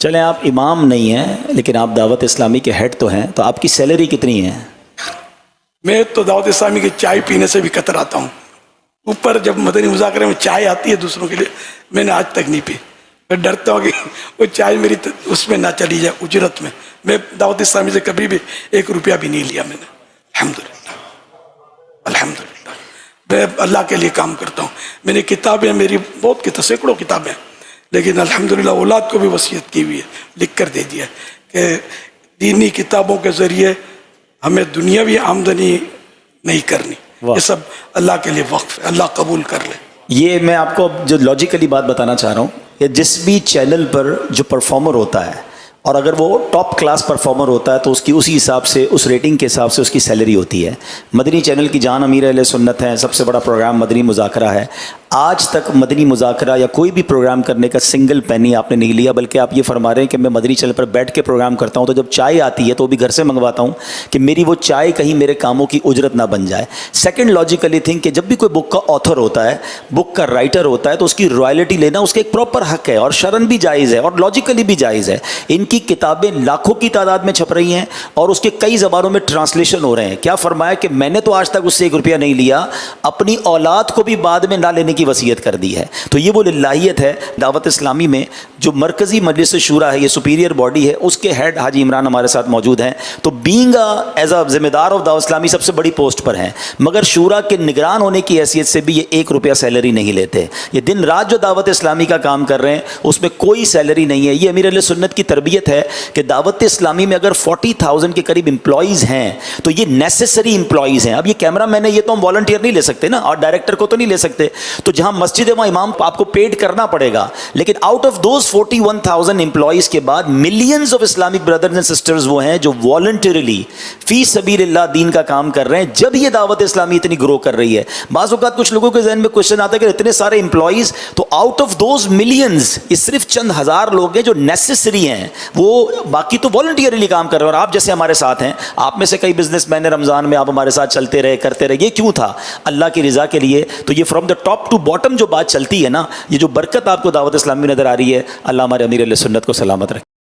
چلیں آپ امام نہیں ہیں لیکن آپ دعوت اسلامی کے ہیڈ تو ہیں، تو آپ کی سیلری کتنی ہے؟ میں تو دعوت اسلامی کی چائے پینے سے بھی کتراتا ہوں. اوپر جب مدنی مذاکرے میں چائے آتی ہے دوسروں کے لیے، میں نے آج تک نہیں پی. میں ڈرتا ہوں کہ وہ چائے میری اس میں نہ چلی جائے اجرت میں. میں دعوت اسلامی سے کبھی بھی 1 روپیہ بھی نہیں لیا میں نے. الحمدللہ الحمدللہ. میں اللہ کے لیے کام کرتا ہوں. میں نے کتابیں میری بہت سینکڑوں کتابیں، لیکن الحمدللہ اولاد کو بھی وصیت کی ہوئی ہے، لکھ کر دے دیا کہ دینی کتابوں کے ذریعے ہمیں دنیاوی آمدنی نہیں کرنی. یہ سب اللہ کے لیے وقف ہے، اللہ قبول کر لے. یہ میں آپ کو جو لاجیکلی بات بتانا چاہ رہا ہوں کہ جس بھی چینل پر جو پرفارمر ہوتا ہے اور اگر وہ ٹاپ کلاس پرفارمر ہوتا ہے تو اس کی اسی حساب سے، اس ریٹنگ کے حساب سے اس کی سیلری ہوتی ہے. مدنی چینل کی جان امیر اہل سنت ہیں، سب سے بڑا پروگرام مدنی مذاکرہ ہے. آج تک مدنی مذاکرہ یا کوئی بھی پروگرام کرنے کا سنگل پینی آپ نے نہیں لیا، بلکہ آپ یہ فرما رہے ہیں کہ میں مدنی چینل پر بیٹھ کے پروگرام کرتا ہوں تو جب چائے آتی ہے تو وہ بھی گھر سے منگواتا ہوں کہ میری وہ چائے کہیں میرے کاموں کی اجرت نہ بن جائے. سیکنڈ لاجیکلی تھنک کہ جب بھی کوئی بک کا آتھر ہوتا ہے، بک کا رائٹر ہوتا ہے، تو اس کی رائلٹی لینا اس کا ایک پراپر حق ہے اور شرعن بھی جائز ہے اور لاجیکلی بھی جائز ہے. ان کی کتابیں لاکھوں کی تعداد میں چھپ رہی ہیں اور اس کے کئی زبانوں میں ٹرانسلیشن ہو رہے ہیں. کیا فرمایا کہ میں نے تو آج تک اس سے 1 روپیہ نہیں لیا، اپنی اولاد کو بھی بعد میں نہ لینے کی وصیت کر دی ہے. تو یہ وہ للہیت ہے. دعوت اسلامی میں جو مرکزی مجلس شورا ہے، یہ سپیریئر باڈی ہے، اس کے ہیڈ حاجی عمران ہمارے ساتھ موجود ہیں. تو بینگ ایز اے ذمہ دار آف دعوت اسلامی سب سے بڑی پوسٹ پر ہیں، مگر شورا کے نگران ہونے کی حیثیت سے بھی یہ 1 روپیہ سیلری نہیں لیتے. یہ دن رات جو دعوت اسلامی کا کام کر رہے ہیں اس میں کوئی سیلری نہیں ہے. یہ امیر اہل سنت کی تربیت ہے کہ دعوت اسلامی میں اگر 40,000 کے قریب امپلائیز ہیں تو یہ نیسسری امپلائیز ہیں. اب یہ کیمرہ مین ہے، یہ تو ہم والنٹیئر نہیں لے سکتے نا، اور ڈائریکٹر کو تو نہیں لے سکتے. تو جہاں مسجد ہے وہاں امام آپ کو پیڈ کرنا پڑے گا. لیکن آؤٹ آف دوز 41,000 امپلائیز کے بعد millions of Islamic brothers and sisters وہ ہیں جو والنٹریلی فی سبیل اللہ دین کا کام کر رہے ہیں. جب یہ دعوت اسلامی اتنی گرو کر رہی ہے، بعض اوقات کچھ لوگوں کے ذہن میں کوشچن آتا ہے کہ اتنے سارے امپلائیز، تو آؤٹ آف دوز ملینز یہ صرف چند ہزار لوگ ہیں جو نیسسری ہیں، وہ باقی تو والنٹیئرلی کام کر رہے ہیں. اور آپ جیسے ہمارے ساتھ ہیں، آپ میں سے کئی بزنس مین رمضان میں آپ ہمارے ساتھ چلتے رہے، کرتے رہے. یہ کیوں تھا؟ اللہ کی رضا کے لیے. تو یہ from the top to bottom جو بات چلتی ہے نا، یہ جو برکت آپ کو دعوت اسلامی میں نظر آ رہی ہے، اللہ ہمارے امیر علیہ سنت کو سلامت رکھے.